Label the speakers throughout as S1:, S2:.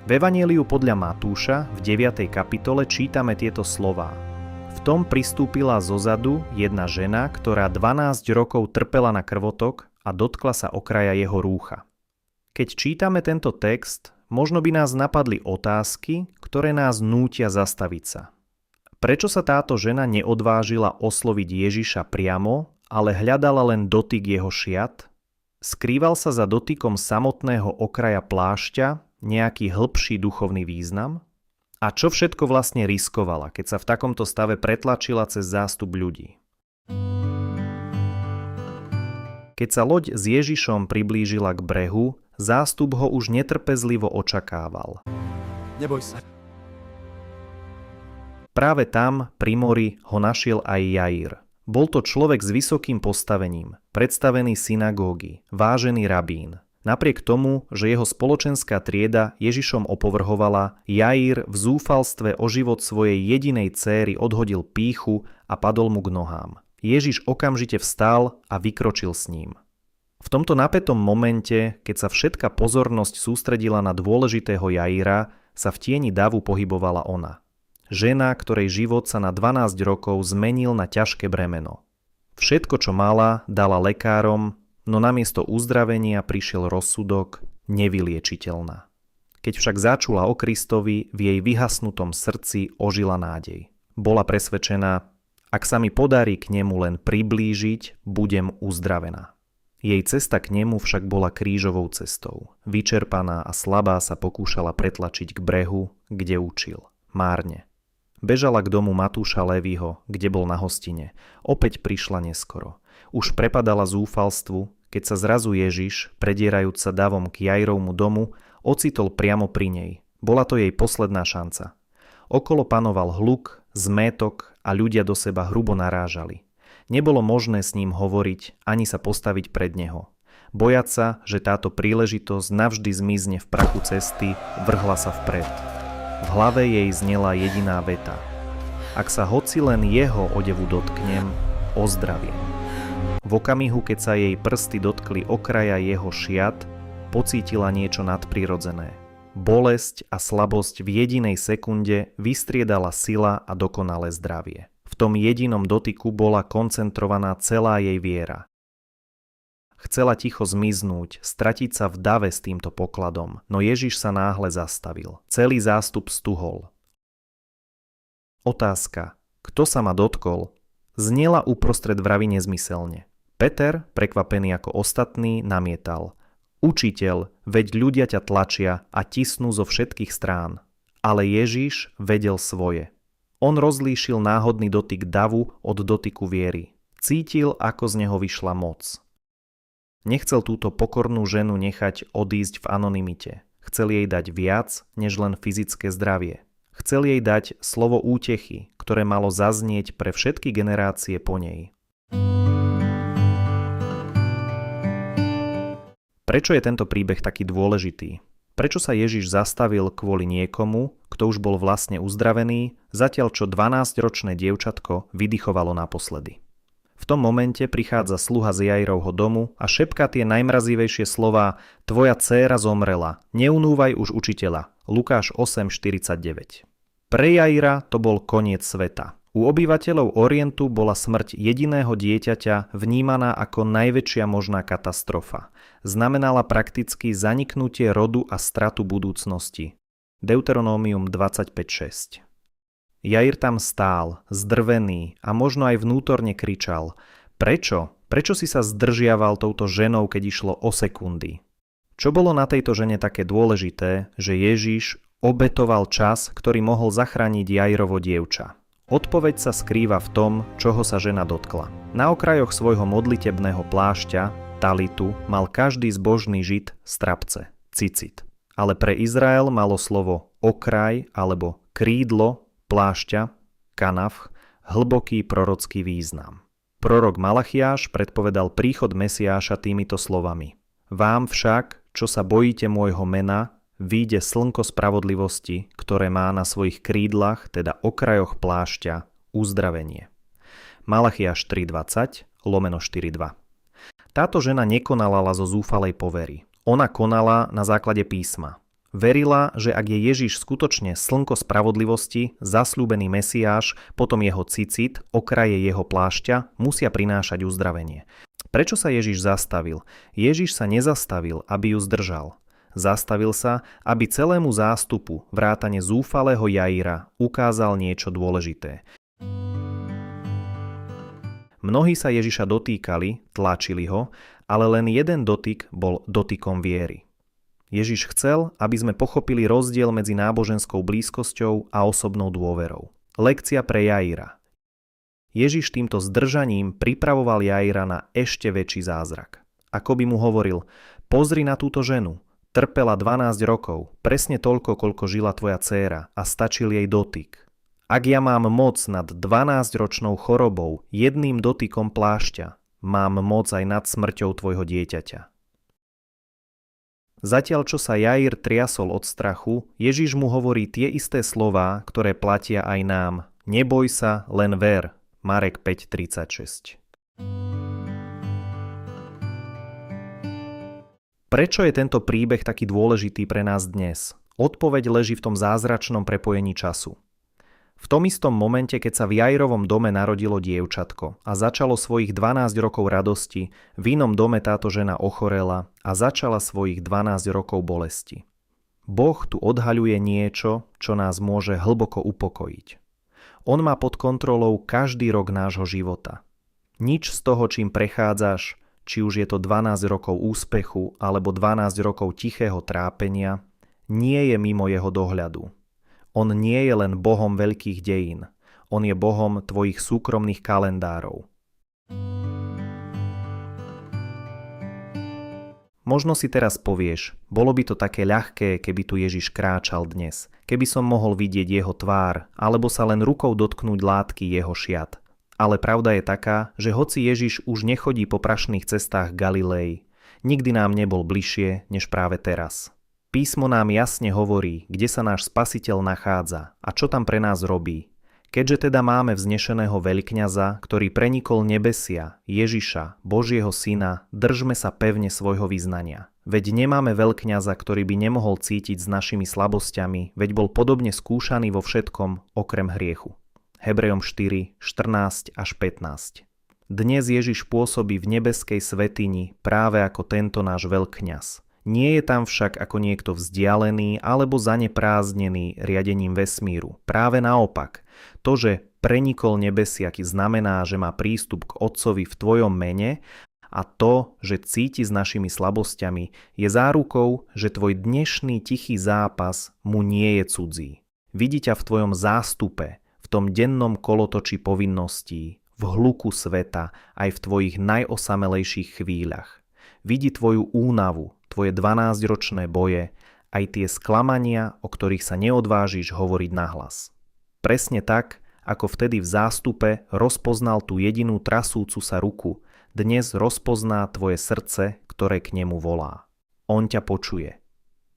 S1: V Evanjeliu podľa Matúša v 9. kapitole čítame tieto slová. V tom pristúpila zozadu jedna žena, ktorá 12 rokov trpela na krvotok a dotkla sa okraja jeho rúcha. Keď čítame tento text, možno by nás napadli otázky, ktoré nás nútia zastaviť sa. Prečo sa táto žena neodvážila osloviť Ježiša priamo, ale hľadala len dotyk jeho šiat? Skrýval sa za dotykom samotného okraja plášťa nejaký hĺbší duchovný význam? A čo všetko vlastne riskovala, keď sa v takomto stave pretlačila cez zástup ľudí? Keď sa loď s Ježišom priblížila k brehu, zástup ho už netrpezlivo očakával.
S2: Neboj sa.
S1: Práve tam, pri mori, ho našiel aj Jair. Bol to človek s vysokým postavením, predstavený synagógy, vážený rabín. Napriek tomu, že jeho spoločenská trieda Ježišom opovrhovala, Jair v zúfalstve o život svojej jedinej céry odhodil pýchu a padol mu k nohám. Ježiš okamžite vstal a vykročil s ním. V tomto napätom momente, keď sa všetka pozornosť sústredila na dôležitého Jaira, sa v tieni davu pohybovala ona. Žena, ktorej život sa na 12 rokov zmenil na ťažké bremeno. Všetko, čo mala, dala lekárom, no namiesto uzdravenia prišiel rozsudok, nevyliečiteľná. Keď však začula o Kristovi, v jej vyhasnutom srdci ožila nádej. Bola presvedčená, ak sa mi podarí k nemu len priblížiť, budem uzdravená. Jej cesta k nemu však bola krížovou cestou. Vyčerpaná a slabá sa pokúšala pretlačiť k brehu, kde učil. Márne. Bežala k domu Matúša Lévyho, kde bol na hostine. Opäť prišla neskoro. Už prepadala zúfalstvu, keď sa zrazu Ježiš, predierajúc sa davom k Jairovmu domu, ocitol priamo pri nej. Bola to jej posledná šanca. Okolo panoval hluk, zmätok a ľudia do seba hrubo narážali. Nebolo možné s ním hovoriť, ani sa postaviť pred neho. Bojať sa, že táto príležitosť navždy zmizne v prachu cesty, vrhla sa vpred. V hlave jej znela jediná veta. Ak sa hoci len jeho odevu dotknem, ozdraviem. V okamihu, keď sa jej prsty dotkli okraja jeho šiat, pocítila niečo nadprirodzené. Bolesť a slabosť v jedinej sekunde vystriedala sila a dokonalé zdravie. V tom jedinom dotyku bola koncentrovaná celá jej viera. Chcela ticho zmiznúť, stratiť sa v dave s týmto pokladom, no Ježiš sa náhle zastavil. Celý zástup stuhol. Otázka, kto sa ma dotkol, znela uprostred vravy nezmyselne. Peter, prekvapený ako ostatní, namietal. Učiteľ, veď ľudia ťa tlačia a tisnú zo všetkých strán. Ale Ježiš vedel svoje. On rozlíšil náhodný dotyk davu od dotyku viery. Cítil, ako z neho vyšla moc. Nechcel túto pokornú ženu nechať odísť v anonymite. Chcel jej dať viac, než len fyzické zdravie. Chcel jej dať slovo útechy, ktoré malo zaznieť pre všetky generácie po nej. Prečo je tento príbeh taký dôležitý? Prečo sa Ježiš zastavil kvôli niekomu, kto už bol vlastne uzdravený, zatiaľ čo 12-ročné dievčatko vydychovalo naposledy? V tom momente prichádza sluha z Jairovho domu a šepká tie najmrazivejšie slová: Tvoja dcéra zomrela, neunúvaj už učiteľa. Lukáš 8.49. Pre Jaira to bol koniec sveta. U obyvateľov Orientu bola smrť jediného dieťaťa vnímaná ako najväčšia možná katastrofa. Znamenala prakticky zaniknutie rodu a stratu budúcnosti. Deuteronómium 25.6. Jair tam stál, zdrvený a možno aj vnútorne kričal. Prečo? Prečo si sa zdržiaval touto ženou, keď išlo o sekundy? Čo bolo na tejto žene také dôležité, že Ježiš obetoval čas, ktorý mohol zachrániť Jairovo dievča? Odpoveď sa skrýva v tom, čoho sa žena dotkla. Na okrajoch svojho modlitebného plášťa, talitu, mal každý zbožný žid strapce, cicit. Ale pre Izrael malo slovo okraj alebo krídlo plášťa, kanaf, hlboký prorocký význam. Prorok Malachiáš predpovedal príchod Mesiáša týmito slovami. Vám však, čo sa bojíte môjho mena, vyjde slnko spravodlivosti, ktoré má na svojich krídlach, teda okrajoch plášťa, uzdravenie. Malachiáš 3.20/4.2. Táto žena nekonala zo zúfalej povery. Ona konala na základe písma. Verila, že ak je Ježiš skutočne slnko spravodlivosti, zasľúbený Mesiáš, potom jeho cicit, okraje jeho plášťa, musia prinášať uzdravenie. Prečo sa Ježiš zastavil? Ježiš sa nezastavil, aby ju zdržal. Zastavil sa, aby celému zástupu, vrátane zúfalého Jaira, ukázal niečo dôležité. Mnohí sa Ježiša dotýkali, tlačili ho, ale len jeden dotyk bol dotykom viery. Ježiš chcel, aby sme pochopili rozdiel medzi náboženskou blízkosťou a osobnou dôverou. Lekcia pre Jaira. Ježiš týmto zdržaním pripravoval Jaira na ešte väčší zázrak. Ako by mu hovoril, pozri na túto ženu, trpela 12 rokov, presne toľko, koľko žila tvoja dcéra a stačil jej dotyk. Ak ja mám moc nad 12-ročnou chorobou jedným dotykom plášťa, mám moc aj nad smrťou tvojho dieťaťa. Zatiaľ, čo sa Jair triasol od strachu, Ježiš mu hovorí tie isté slová, ktoré platia aj nám. Neboj sa, len ver. Marek 5.36. Prečo je tento príbeh taký dôležitý pre nás dnes? Odpoveď leží v tom zázračnom prepojení času. V tom istom momente, keď sa v Jairovom dome narodilo dievčatko a začalo svojich 12 rokov radosti, v inom dome táto žena ochorela a začala svojich 12 rokov bolesti. Boh tu odhaľuje niečo, čo nás môže hlboko upokojiť. On má pod kontrolou každý rok nášho života. Nič z toho, čím prechádzaš, či už je to 12 rokov úspechu alebo 12 rokov tichého trápenia, nie je mimo jeho dohľadu. On nie je len Bohom veľkých dejín. On je Bohom tvojich súkromných kalendárov. Možno si teraz povieš, bolo by to také ľahké, keby tu Ježiš kráčal dnes, keby som mohol vidieť jeho tvár, alebo sa len rukou dotknúť látky jeho šiat. Ale pravda je taká, že hoci Ježiš už nechodí po prašných cestách Galilei, nikdy nám nebol bližšie, než práve teraz. Písmo nám jasne hovorí, kde sa náš Spasiteľ nachádza a čo tam pre nás robí. Keďže teda máme vznešeného veľkňaza, ktorý prenikol nebesia, Ježiša, Božieho syna, držme sa pevne svojho vyznania. Veď nemáme veľkňaza, ktorý by nemohol cítiť s našimi slabosťami, veď bol podobne skúšaný vo všetkom, okrem hriechu. Hebrejom 4, 14 až 15. Dnes Ježiš pôsobí v nebeskej svätyni práve ako tento náš veľkňaz. Nie je tam však ako niekto vzdialený alebo zaneprázdnený riadením vesmíru. Práve naopak, to, že prenikol nebesia, znamená, že má prístup k Otcovi v tvojom mene a to, že cíti s našimi slabosťami, je zárukou, že tvoj dnešný tichý zápas mu nie je cudzí. Vidí ťa v tvojom zástupe, v tom dennom kolotoči povinností, v hluku sveta, aj v tvojich najosamelejších chvíľach. Vidí tvoju únavu, tvoje 12-ročné boje, aj tie sklamania, o ktorých sa neodvážiš hovoriť nahlas. Presne tak, ako vtedy v zástupe rozpoznal tú jedinú trasúcu sa ruku, dnes rozpozná tvoje srdce, ktoré k nemu volá. On ťa počuje.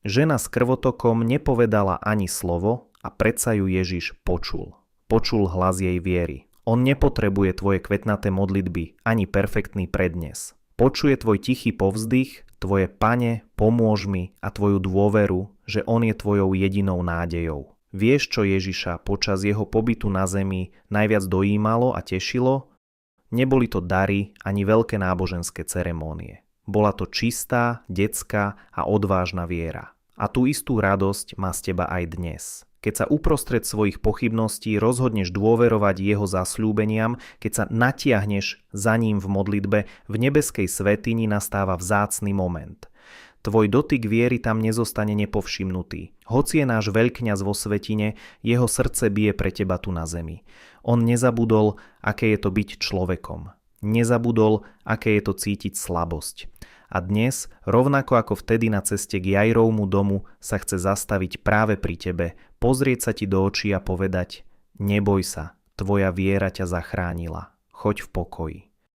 S1: Žena s krvotokom nepovedala ani slovo a predsa ju Ježiš počul. Počul hlas jej viery. On nepotrebuje tvoje kvetnaté modlitby ani perfektný prednes. Počuje tvoj tichý povzdych, tvoje Pane, pomôž mi a tvoju dôveru, že on je tvojou jedinou nádejou. Vieš, čo Ježiša počas jeho pobytu na zemi najviac dojímalo a tešilo? Neboli to dary ani veľké náboženské ceremónie. Bola to čistá, detská a odvážna viera. A tú istú radosť má z teba aj dnes. Keď sa uprostred svojich pochybností rozhodneš dôverovať jeho zasľúbeniam, keď sa natiahneš za ním v modlitbe, v nebeskej svätyni nastáva vzácny moment. Tvoj dotyk viery tam nezostane nepovšimnutý. Hoci je náš veľkňaz vo svätine, jeho srdce bije pre teba tu na zemi. On nezabudol, aké je to byť človekom. Nezabudol, aké je to cítiť slabosť. A dnes, rovnako ako vtedy na ceste k Jairovmu domu, sa chce zastaviť práve pri tebe, pozrieť sa ti do očí a povedať: neboj sa, tvoja viera ťa zachránila. Choď v pokoji.